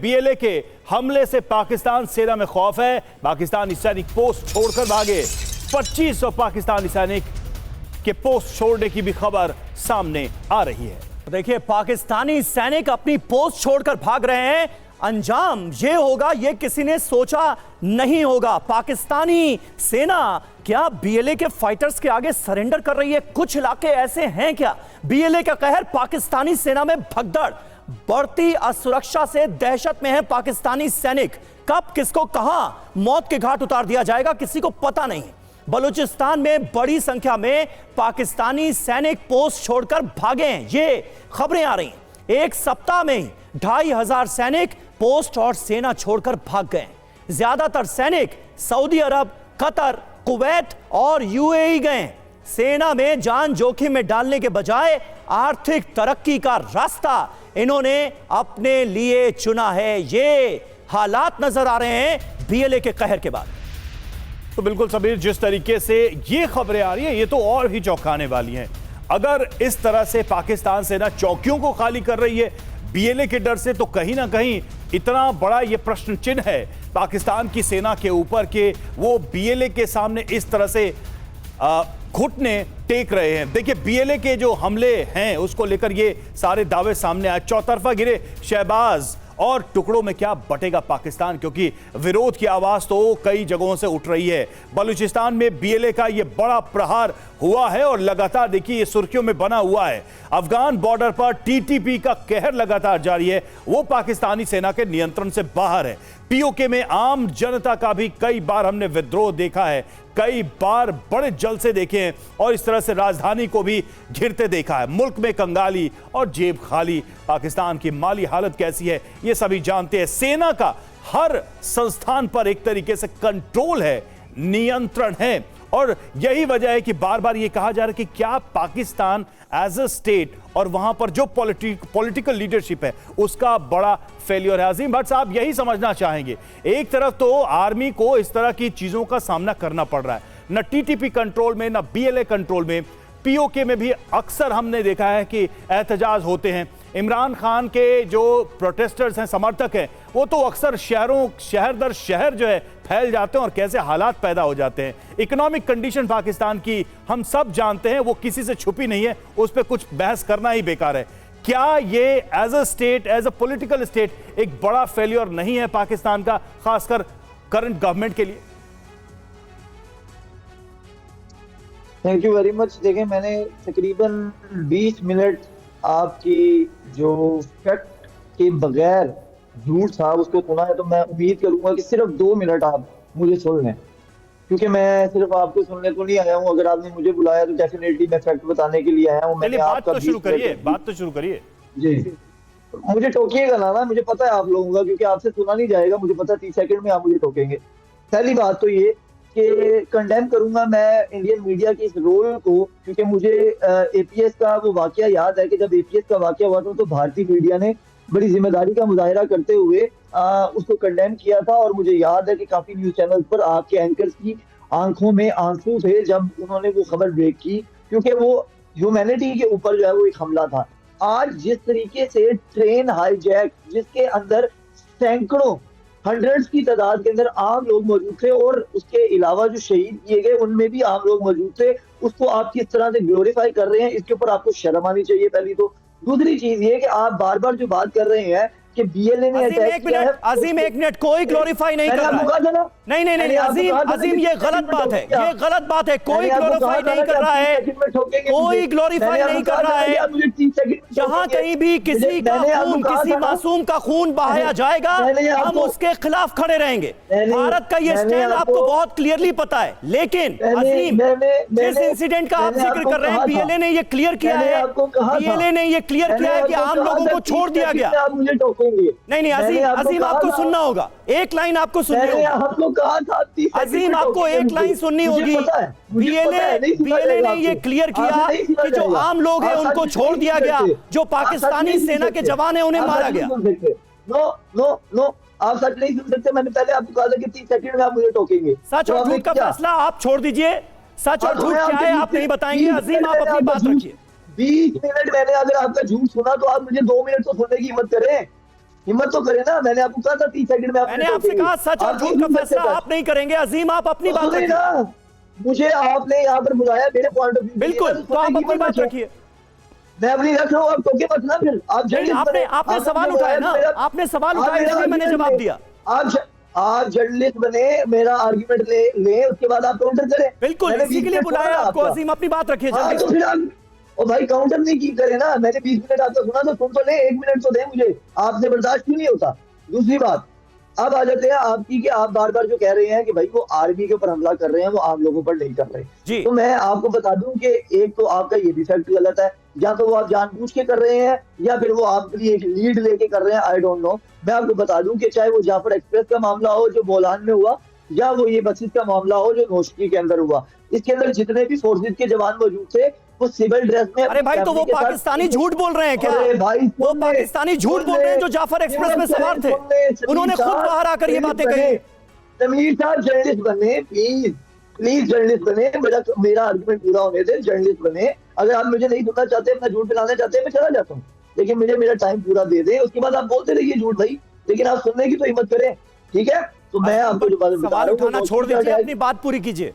BLA के हमले से पाकिस्तान सेना में खौफ है। पाकिस्तानी सैनिक पोस्ट छोड़कर भागे। 2500 पाकिस्तानी सैनिक के पोस्ट छोड़ने की भी खबर सामने आ रही है। देखिए, पाकिस्तानी सैनिक अपनी पोस्ट छोड़कर भाग रहे हैं। अंजाम ये होगा, ये किसी ने सोचा नहीं होगा। पाकिस्तानी सेना क्या बीएलए के फाइटर्स के आगे सरेंडर कर रही है? कुछ इलाके ऐसे हैं क्या? बीएलए का कहर, पाकिस्तानी सेना में भगदड़, बढ़ती असुरक्षा से दहशत में है पाकिस्तानी सैनिक। कब किसको कहां मौत के घाट उतार दिया जाएगा, किसी को पता नहीं। बलूचिस्तान में बड़ी संख्या में पाकिस्तानी सैनिक पोस्ट छोड़कर भागे हैं, ये खबरें आ रही हैं। एक सप्ताह में ही 2500 सैनिक पोस्ट और सेना छोड़कर भाग गए। ज्यादातर सैनिक सऊदी अरब, कतर, कुवैत और यूएई गए। सेना में जान जोखिम में डालने के बजाय आर्थिक तरक्की का रास्ता इन्होंने अपने लिए चुना है। ये हालात नजर आ रहे हैं बीएलए के कहर के बाद। तो बिल्कुल सबीर, जिस तरीके से ये खबरें आ रही हैं, ये तो और भी चौंकाने वाली हैं। अगर इस तरह से पाकिस्तान सेना चौकियों को खाली कर रही है बीएलए के डर से, तो कहीं ना कहीं इतना बड़ा ये प्रश्न चिन्ह है पाकिस्तान की सेना के ऊपर कि वो बीएलए के सामने इस तरह से घुटने टेक रहे हैं। देखिए, बीएलए के जो हमले हैं उसको लेकर ये सारे दावे सामने आए। चौतरफा गिरे शहबाज और टुकड़ों में क्या बटेगा पाकिस्तान, क्योंकि विरोध की आवाज तो कई जगहों से उठ रही है। बलूचिस्तान में बीएलए का ये बड़ा प्रहार हुआ है और लगातार देखिए ये सुर्खियों में बना हुआ है। अफगान बॉर्डर पर टीटीपी का कहर लगातार जारी है, वो पाकिस्तानी सेना के नियंत्रण से बाहर है। पीओके में आम जनता का भी कई बार हमने विद्रोह देखा है, कई बार बड़े जलसे देखे हैं और इस तरह से राजधानी को भी घिरते देखा है। मुल्क में कंगाली और जेब खाली। पाकिस्तान की माली हालत कैसी है ये सभी जानते हैं। सेना का हर संस्थान पर एक तरीके से कंट्रोल है, नियंत्रण है, और यही वजह है कि बार बार ये कहा जा रहा है कि क्या पाकिस्तान एज अ स्टेट और वहां पर जो पॉलिटिकल लीडरशिप है उसका बड़ा फेलियर है। अजीम भट्ट साहब यही समझना चाहेंगे। एक तरफ तो आर्मी को इस तरह की चीजों का सामना करना पड़ रहा है, न टीटीपी कंट्रोल में, न बीएलए कंट्रोल में। पीओके में भी अक्सर हमने देखा है कि एहतजाज होते हैं। इमरान खान के जो प्रोटेस्टर्स हैं, समर्थक हैं, वो तो अक्सर शहर दर शहर जो है फैल जाते हैं और कैसे हालात पैदा हो जाते हैं। इकोनॉमिक कंडीशन पाकिस्तान की हम सब जानते हैं, वो किसी से छुपी नहीं है, उस पर कुछ बहस करना ही बेकार है। क्या ये as a state, as a political state एक बड़ा फेलियर नहीं है पाकिस्तान का, खासकर करंट गवर्नमेंट के लिए? Thank you very much. देखें, मैंने तकरीबन 20 मिनट आपकी जो फैक्ट के बगैर झूठ था उसको सुना है, तो मैं उम्मीद करूंगा कि सिर्फ 2 मिनट आप मुझे सुन लें, क्योंकि मैं सिर्फ आपको सुनने को नहीं आया हूं। अगर आपने मुझे बुलाया तो डेफिनेटली मैं फैक्ट बताने के लिए आया हूं। मैंने बात तो शुरू करिए जी। मुझे टोकिएगा ना, मुझे पता है आप लोगों का, क्योंकि आपसे सुना नहीं जाएगा, मुझे पता 30 सेकंड में आप मुझे टोकेंगे। पहली बात तो ये कि कंडेम करूंगा मैं इंडियन मीडिया के इस रोल को, क्योंकि मुझे एपीएस का वो वाकया याद है कि जब एपीएस का वाकया हुआ था तो भारतीय मीडिया ने बड़ी जिम्मेदारी का मुजाहरा करते हुए उसको कंडेम किया था। और मुझे याद है कि काफी न्यूज चैनल पर आपके एंकर्स की आंखों में आंसू थे जब उन्होंने वो खबर ब्रेक की, क्योंकि वो ह्यूमैनिटी के ऊपर जो है वो एक हमला था। आज जिस तरीके से ट्रेन हाईजैक, जिसके अंदर सैकड़ों, हंड्रेड्स की तादाद के अंदर आम लोग मौजूद थे और उसके अलावा जो शहीद किए गए उनमें भी आम लोग मौजूद थे, उसको आप किस तरह से ग्लोरीफाई कर रहे हैं, इसके ऊपर आपको शर्म आनी चाहिए पहली तो। दूसरी चीज ये कि आप बार बार जो बात कर रहे हैं कि बीएलए ने अटैक किया है। अजीम एक मिनट, कोई ग्लोरीफाई नहीं कर रहा है। नहीं अजीम ये गलत बात है, ये गलत बात है। कोई ग्लोरीफाई नहीं कर रहा है, कोई ग्लोरीफाई नहीं कर रहा है। जहां कहीं भी किसी का खून, किसी मासूम का खून बहाया जाएगा, हम उसके खिलाफ खड़े रहेंगे। भारत का ये स्टैंड आपको बहुत क्लियरली पता है। लेकिन अजीम, जिस इंसिडेंट का आप जिक्र कर रहे हैं, बीएलए ने ये क्लियर किया है, बीएलए ने ये क्लियर किया है कि आम लोगों को छोड़ दिया गया। नहीं अजीम आपको सुनना होगा, एक लाइन आपको सुननी होगी। आपको कहा था अजीम, आपको एक लाइन सुननी होगी। बीएलए ने ये क्लियर किया कि जो आम लोग हैं उनको छोड़ दिया गया, जो पाकिस्तानी सेना के जवान हैं उन्हें मारा गया। नो, आप सच नहीं सुन सकते। मैंने पहले आपको कहा था कि 30 सेकंड में आप मुझे टोकेंगे। सच और झूठ का फैसला आप छोड़ दीजिए। सच और झूठ क्या है आप नहीं बताएंगे। अजीम, आप अपनी बात रखिए। 20 मिनट मैंने अगर आपका झूठ सुना तो आप मुझे 2 मिनट तो सुनने की हिम्मत करें। हिम्मत तो करे ना, मैंने आपको कहा था 30 सेकंड में मैंने आपसे कहा सच और झूठ का फैसला आप नहीं करेंगे। अजीम आप अपनी बात रखिए। ना, मुझे आपने यहाँ पर बुलाया मेरे पॉइंट ऑफ व्यू। बिल्कुल, तो आप अपनी बात रखिए। मैं अपनी रख रहा हूँ, आप टोके मत ना फिर। आपने सवाल उठाया ना, आपने सवाल उठाया इसलिए मैंने जवाब दिया। आप जर्नलिस्ट बने, मेरा आर्गुमेंट ले, उसके बाद आप काउंटर करें। बिल्कुल, इसी के लिए बुलाया आपको। अजीम अपनी बात रखिए। तो फिर आप और भाई काउंटर नहीं की करे ना। मैंने 20 मिनट आपका सुना तो सुन तो ले, 1 मिनट तो दे मुझे। आपसे बर्दाश्त क्यों नहीं होता? दूसरी बात अब आ जाते हैं आपकी कि आप बार बार जो कह रहे हैं कि भाई वो आर्मी के ऊपर हमला कर रहे हैं, वो आम लोगों पर नहीं कर रहे। तो मैं आपको बता दूं कि एक तो आपका ये भी फैक्ट गलत है, या तो वो आप जानबूझ के कर रहे हैं या फिर वो आपके लिए एक लीड लेके कर रहे हैं। I don't know. मैं आपको बता दूं कि चाहे वो जाफर एक्सप्रेस का मामला हो जो बोलान में हुआ, या वो ये बसिस का मामला हो जो नौशकी के अंदर हुआ, इसके अंदर जितने भी फोर्सेज के जवान मौजूद थे वो सिविल ड्रेस में। अरे भाई, तो वो पाकिस्तानी झूठ बोल रहे हैं क्या? वो पाकिस्तानी झूठ बोल रहे हैं जो जाफर एक्सप्रेस में सवार थे। उन्होंने खुद बाहर आकर ये बातें कही। समीर साहब जर्नलिस्ट बने, प्लीज जर्नलिस्ट बने। मेरा आर्गुमेंट पूरा होने दे। जर्नलिस्ट बने। अगर आप मुझे नहीं सुनना चाहते, अपना झूठ फैलाना चाहते हैं, मैं चला जाता हूँ, लेकिन मुझे मेरा टाइम पूरा दे दे। उसके बाद आप बोलते रहिए झूठ भाई, लेकिन आप सुनने की तो हिम्मत करें, ठीक है? तो मैं आपको जो बात सवाल उठाना छोड़ दीजिए, अपनी बात पूरी कीजिए।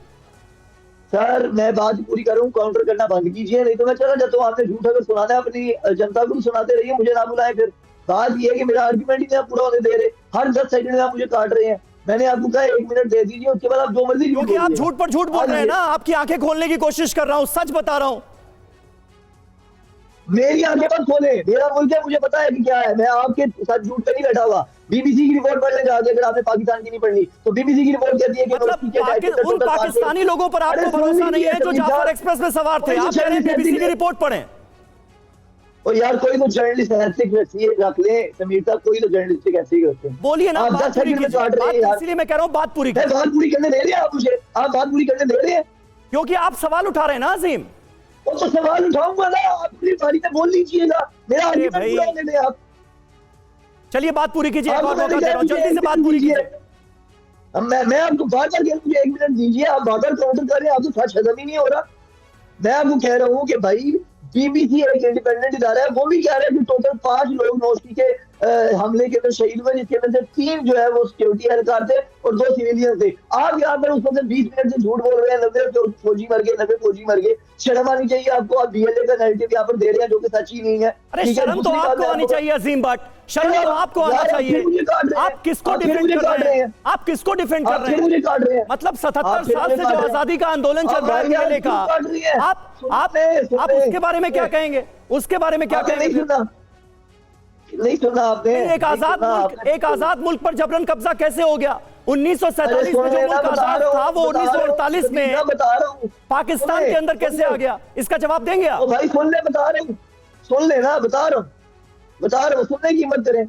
सर मैं बात पूरी करूं, काउंटर करना बंद कीजिए, नहीं तो मैं चला जाता हूँ। आपने झूठ अगर सुनाना है अपनी जनता को सुनाते रहिए, मुझे ना बुलाएं। फिर बात ये है कि मेरा आर्गुमेंट ही नहीं आप पूरा होने दे रहे। हर 10 सेकंड में आप मुझे काट रहे हैं। मैंने आपको कहा 1 मिनट दे दीजिए, उसके बाद आप जो मर्जी। क्योंकि आप झूठ पर झूठ बोल रहे हैं ना। आपकी आंखें खोलने की कोशिश कर रहा हूं, सच बता रहा हूं। मेरी आंखें मत खोले, मेरा मुल्क है, मुझे पता है कि क्या है। मैं आपके साथ झूठ पे नहीं बैठा हुआ। बीबीसी की रिपोर्ट पढ़ ले जाके, अगर आपने पाकिस्तान की नहीं पढ़नी तो। बीबीसी की रिपोर्ट कहती है कि मतलब उन पाकिस्तानी लोगों पर आपको भरोसा नहीं है जो जाफर एक्सप्रेस में सवार थे। आप कह रहे हैं बीबीसी की रिपोर्ट पढ़ें। और यार कोई तो जर्नलिस्ट रख ले समीर साहब, कोई तो जर्नलिस्टिक ऐसे ही रखते हैं। बोलिए ना, बात पूरी कीजिए। इसलिए मैं कह रहा हूँ बात पूरी कीजिए। बात पूरी करने दे रहे हैं आप मुझे, आप बात पूरी करने दे रहे हैं क्योंकि आप सवाल उठा रहे हैं ना अजीम। वो तो सवाल उठाऊंगा ना, आप अपनी बारी में बोल लीजिएगा। मेरा आर्गुमेंट पूरा होने दें आप। चलिए बात पूरी कीजिए, एक और मौका दे रहा हूं, जल्दी से बात पूरी कीजिए। मैं आपको बार बार कह रहा हूं, मुझे 1 मिनट दीजिए। आप बार बार काउंटर कर रहे हैं, आपको सच हजम ही नहीं हो रहा। मैं आपको कह रहा हूं कि भाई बीबीसी एक इंडिपेंडेंट इदारा है, वो भी कह रहे हैं कि टोटल 5 लोग नौशकी के हमले के अंदर शहीद हुए, जिसके अंदर से 3 जो है वो सिक्योरिटी एहलकार थे और 2 सिविलियन थे। आप यहाँ पर उसमें से 20 मिनट से झूठ बोल रहे हैं। 90 फौजी मर गए, 90 फौजी मर गए। शर्म आनी चाहिए आपको। आप बीएलए का नैरेटिव यहाँ पर दे रहे हैं जो कि सच ही नहीं है। अरे शर्म तो आपको आनी चाहिए अजीम भट्ट, शर्म तो आपको आना चाहिए। आप किसको डिफेंड कर रहे हैं? आप किसको डिफेंड कर रहे हैं? मुझे काट रहे हैं। मतलब 77 साल से जो आजादी का आंदोलन चल रहा है बीएलए का, आप उसके बारे में क्या कहेंगे? उसके बारे में क्या कहेंगे? नहीं सुना आपने। एक आजाद मुल्क पर जबरन कब्जा कैसे हो गया? 1947 में जो मुल्क आजाद था वो 1948 में पाकिस्तान के अंदर कैसे आ गया? इसका जवाब देंगे आप? भाई सुन ले, बता रहे हूँ, सुन लेना, बता रहा हूँ, सुनने की हिम्मत करें।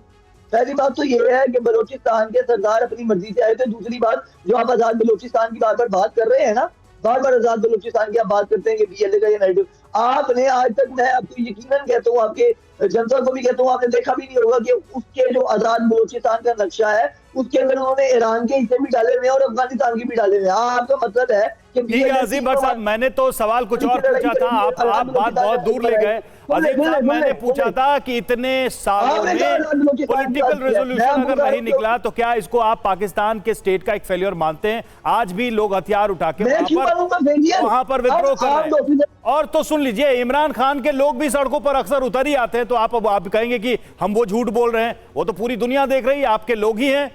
पहली बात तो ये है कि बलोचिस्तान के सरदार अपनी मर्जी से आए थे। दूसरी बात, जो आप आजाद बलोचिस्तान की बात कर रहे हैं ना, बार बार आजाद बलूचिस्तान की आप बात करते हैं कि बीएलए का ये नैरेटिव, आपने आज तक, मैं आपको यकीनन कहता हूँ, आपके जनता को भी कहता हूँ, आपने देखा भी नहीं होगा कि उसके जो आजाद बलूचिस्तान का नक्शा है उसके अंदर उन्होंने ईरान के हिस्से भी डाले हुए हैं और अफगानिस्तान के भी डाले हुए हैं। आपका मतलब है कि अजीम भट्ट साहब, मैंने तो सवाल कुछ और पूछा था, आप बात बहुत दूर ले गए। अजीम साहब, मैंने पूछा था कि इतने सालों में पॉलिटिकल रेजोल्यूशन अगर नहीं निकला तो क्या इसको आप पाकिस्तान के स्टेट का एक फेलियर मानते हैं? आज भी लोग हथियार उठा के वहां पर विद्रोह कर रहे हैं। और तो सुन लीजिए, इमरान खान के लोग भी सड़कों पर अक्सर उतर ही आते हैं, तो आप कहेंगे कि हम वो झूठ बोल रहे हैं? वो तो पूरी दुनिया देख रही है, आपके लोग ही हैं।